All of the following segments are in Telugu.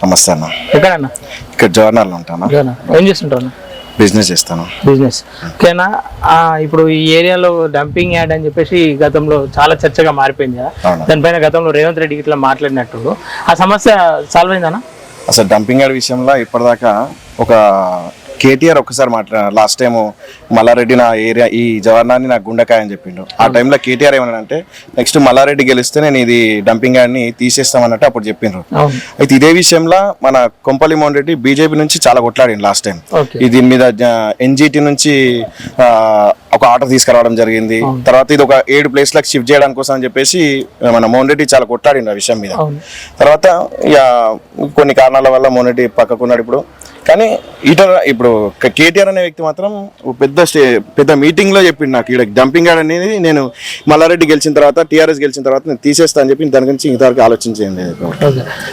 నమస్తే అన్న. ఎక్కడన్నా? ఇక్కడ జవహర్లాల్లో ఉంటాను. ఏం చేస్తుంటాను? బిజినెస్ చేస్తాను. బిజినెస్. ఓకేనా. ఇప్పుడు ఈ ఏరియాలో డంపింగ్ యార్డ్ అని చెప్పేసి గతంలో చాలా చర్చగా మారిపోయింది కదా, దానిపైన గతంలో రేవంత్ రెడ్డి ఇట్లా మాట్లాడినట్టు ఆ సమస్య సాల్వ్ అయిందనా? అసలు డంపింగ్ యార్డ్ విషయంలో ఇప్పటిదాకా ఒక కేటీఆర్ ఒక్కసారి లాస్ట్ టైం మల్లారెడ్డి నా ఏరియా ఈ జవహర్లాల్ని నాకు గుండెకాయ అని చెప్పిండు. ఆ టైంలో కేటీఆర్ ఏమన్నాడంటే నెక్స్ట్ మల్లారెడ్డి గెలిస్తే నేను ఇది డంపింగ్ యార్డ్ని తీసేస్తామన్నట్టు అప్పుడు చెప్పిండ్రు. అయితే ఇదే విషయంలో మన కొంపల్లి మోహన్ రెడ్డి బీజేపీ నుంచి చాలా కొట్లాడిండు లాస్ట్ టైం. దీని మీద ఎన్జిటి నుంచి ఒక ఆర్డర్ తీసుకురావడం జరిగింది. తర్వాత ఇది ఒక 7 ప్లేస్లకు షిఫ్ట్ చేయడానికి కోసం అని చెప్పేసి మన మోహన్ రెడ్డి చాలా కొట్లాడిండు ఆ విషయం మీద. తర్వాత ఇక కొన్ని కారణాల వల్ల మోహన్ రెడ్డి పక్కకున్నాడు ఇప్పుడు. కానీ ఇప్పుడు కేటీఆర్ అనే వ్యక్తి మాత్రం పెద్ద మీటింగ్ లో చెప్పిండు నాకు ఇక్కడ డంపింగ్ యార్డ్ అనేది నేను మల్లారెడ్డి గెలిచిన తర్వాత టీఆర్ఎస్ గెలిచిన తర్వాత నేను తీసేస్తా అని చెప్పి దాని గురించి ఇంతవరకు ఆలోచించేయండి.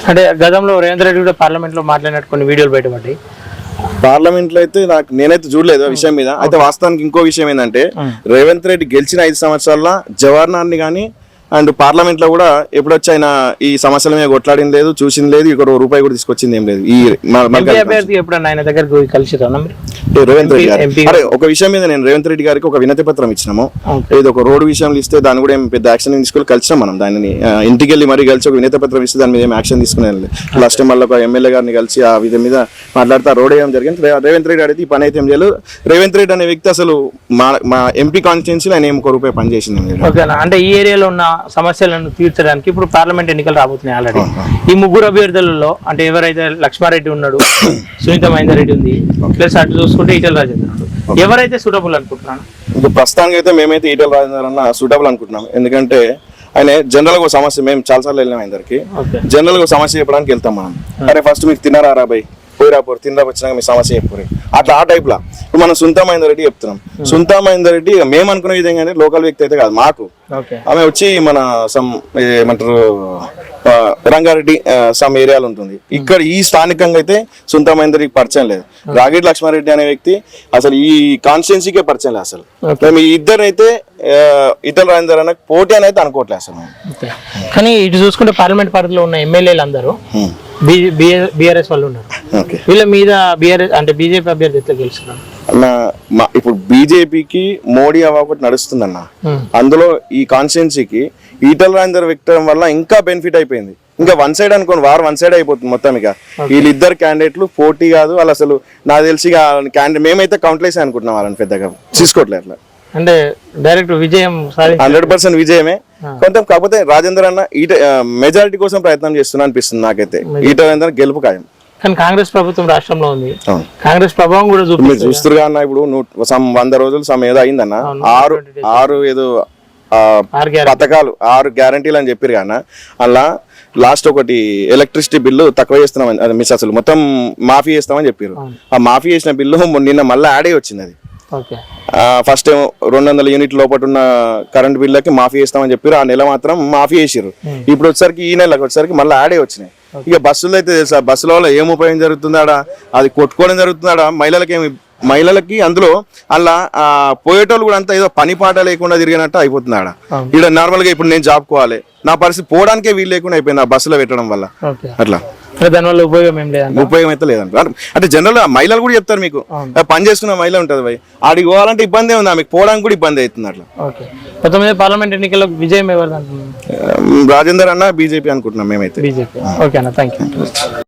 అంటే గతంలో రేవంత్ రెడ్డి కూడా పార్లమెంట్ లో మాట్లాడినట్టు కొన్ని వీడియోలు బయటపడ్డాయి. పార్లమెంట్ లో అయితే నేనైతే చూడలేదు ఆ విషయం మీద. అయితే వాస్తవానికి ఇంకో విషయం ఏంటంటే రేవంత్ రెడ్డి గెలిచిన 5 సంవత్సరాల్లో జవహర్లాల్ని కానీ అండ్ పార్లమెంట్ లో కూడా ఎప్పుడొచ్చి ఆయన ఈ సమస్యల మీద కొట్లాడింది లేదు, చూసింది లేదు, ఇక్కడ రూపాయి కూడా తీసుకొచ్చింది ఏం లేదు. ఈ రేవంత్ రెడ్డి గారు అరే ఒక విషయం మీద నేను రేవంత్ రెడ్డి గారికి ఒక వినతి పత్రం ఇచ్చినాము. ఇది ఒక రోడ్డు విషయంలో ఇస్తే దాన్ని కూడా ఏం పెద్ద యాక్షన్ తీసుకొని కలిసినాం మనం. దానిని ఇంటికి వెళ్ళి మరీ కలిసి ఒక వినతి పత్రం ఇస్తే దాని మీద ఏం యాక్షన్ తీసుకునే లాస్ట్ టైం మళ్ళీ ఒక ఎమ్మెల్యే గారిని కలిసి ఆ విధం మీద మాట్లాడితే రోడ్ వేయడం జరిగింది. రేవంత్ రెడ్డి అడిగితే ఈ పని అయితే ఏం చేయలేదు. రేవంత్ రెడ్డి అనే వ్యక్తి అసలు మా ఎంపీ కాన్స్టిట్యున్సీలో ఆయన ఏం ₹1 పని చేసింది. అంటే ఈ ఏరియాలో ఉన్న సమస్యలను తీర్చడానికి ఇప్పుడు పార్లమెంట్ ఎన్నికలు రాబోతున్నాయి ఆల్రెడీ. ఈ 3 అభ్యర్థులలో అంటే ఎవరైతే లక్ష్మారెడ్డి ఉన్నాడు, సునీత మహేందర్ రెడ్డి ఉంది, ప్లస్ అటు చూసుకుంటే ఈటెల రాజేందర్ ఉన్నాడు, ఎవరైతే సూటబుల్ అనుకుంటున్నాను? ఇప్పుడు ప్రస్తుతానికి అయితే మేమైతే ఈటెల రాజేందర్ అన్న సూటబుల్ అనుకుంటున్నాం. ఎందుకంటే ఆయన జనరల్ గా సమస్య మేము చాలాసార్లు వెళ్ళినాం ఆయనకి. జనరల్ గా సమస్య చెప్పడానికి వెళ్తాం మనం. అరే ఫస్ట్ మీకు తిన్నారా రాబాయ్, పోయిరాపోరు, తిందా వచ్చినాక మీ సమస్య చెప్పరు, అట్లా ఆ టైప్ లా. ఇప్పుడు మనం సునీత మహేందర్ రెడ్డి చెప్తున్నాం. సునీత మహేందర్ రెడ్డి మేము అనుకునే విధంగా లోకల్ వ్యక్తి అయితే కాదు మాకు. ఆమె వచ్చి మన ఏమంటారు రంగారెడ్డి సమ్ ఏరియాలో ఉంటుంది. ఇక్కడ ఈ స్థానికంగా అయితే సునీత మహేందర్ రెడ్డికి పరిచయం లేదు. రాగిడి లక్ష్మారెడ్డి అనే వ్యక్తి అసలు ఈ కాన్స్టిట్యున్సీకే పరిచయం లేదు అసలు. మేము ఇద్దరైతే ఈటెల రాజేందర్ అన్న పోటీ అని అయితే అనుకోవట్లేదు అసలు. కానీ ఇటు చూసుకుంటే పార్లమెంట్ పరిధిలో ఉన్న ఎమ్మెల్యేలు అందరూ బీఆర్ఎస్ వాళ్ళు ఉన్నారు. వీళ్ళ మీద బీఆర్ఎస్ అంటే బీజేపీ అభ్యర్థి ఎట్లా గెలుస్తున్నారు? ఇప్పుడు బీజేపీకి మోడీ హవా ఒకటి నడుస్తుందన్న. అందులో ఈ కాన్స్టిట్యున్సీకి ఈటెల రాజేందర్ వ్యక్తం వల్ల ఇంకా బెనిఫిట్ అయిపోయింది. ఇంకా వన్ సైడ్ అనుకోండి, వార్ వన్ సైడ్ అయిపోతుంది మొత్తం. ఇక వీళ్ళిద్దరు క్యాండిడేట్లు పోటీ కాదు వాళ్ళు అసలు. నాకు తెలిసి క్యాండిడేట్ మేమైతే కౌంట్లేసి అనుకుంటున్నాం, వాళ్ళని పెద్దగా తీసుకోవట్లేదు. అట్లా అంటే డైరెక్ట్ విజయం 100% విజయమే. కొంత కాకపోతే రాజేందర్ అన్న మెజారిటీ కోసం ప్రయత్నం చేస్తున్నా అనిపిస్తుంది నాకైతే. ఈటెల రాజేందర్ గెలుపు ఖాయం. కానీ కాంగ్రెస్ ప్రభుత్వం రాష్ట్రంలో ఉంది, కాంగ్రెస్ ప్రభావం కూడా మీరు చూస్తురుగా అన్న. ఇప్పుడు 100 రోజులు ఏదో అయిందన్న. 6 ఏదో పథకాలు 6 గ్యారంటీలు అని చెప్పారు కానీ అలా లాస్ట్ ఒకటి ఎలక్ట్రిసిటీ బిల్లు తక్కువ చేస్తున్నామని మిస్ అసలు మొత్తం మాఫీ చేస్తామని చెప్పారు. ఆ మాఫీ చేసిన బిల్లు నిన్న మళ్ళీ యాడ్ అయ్యి వచ్చింది. అది ఫస్ట్ టైం 200 యూనిట్ లోపల ఉన్న కరెంట్ బిల్లకి మాఫీ చేస్తామని చెప్పారు. ఆ నెల మాత్రం మాఫీ చేసారు. ఇప్పుడు వచ్చేసరికి ఈ నెలకు వచ్చేసరికి మళ్ళీ యాడ్ అయ్యి వచ్చినాయి. ఇక బస్సులు అయితే తెలుసా, బస్సుల వల్ల ఏం ఉపయోగం జరుగుతుందాడా, అది కొట్టుకోవడం జరుగుతుందాడా, మహిళలకి అందులో అలా పోయేటోళ్ళు కూడా అంతా ఏదో పని పాట లేకుండా తిరిగినట్టు అయిపోతుంది ఆడ. ఇక్కడ నార్మల్ గా ఇప్పుడు నేను జాబ్ కోవాలి, నా పరిస్థితి పోవడానికే వీలు లేకుండా అయిపోయింది ఆ బస్సులో పెట్టడం వల్ల. అట్లా దానివల్ల ఉపయోగం అయితే లేదంట. అంటే జనరల్ మహిళలు కూడా చెప్తారు, మీకు పని చేసుకున్న మహిళ ఉంటుంది భయ్, ఆడికి పోవాలంటే ఇబ్బంది ఉంది, ఆమెకు పోవడానికి కూడా ఇబ్బంది అవుతుంది. అట్లా పార్లమెంట్ ఎన్నికల్లో విజయం రాజేందర్ అన్న బీజేపీ అనుకుంటున్నాం మేమైతే. బీజేపీ. ఓకే అన్న, థాంక్యూ.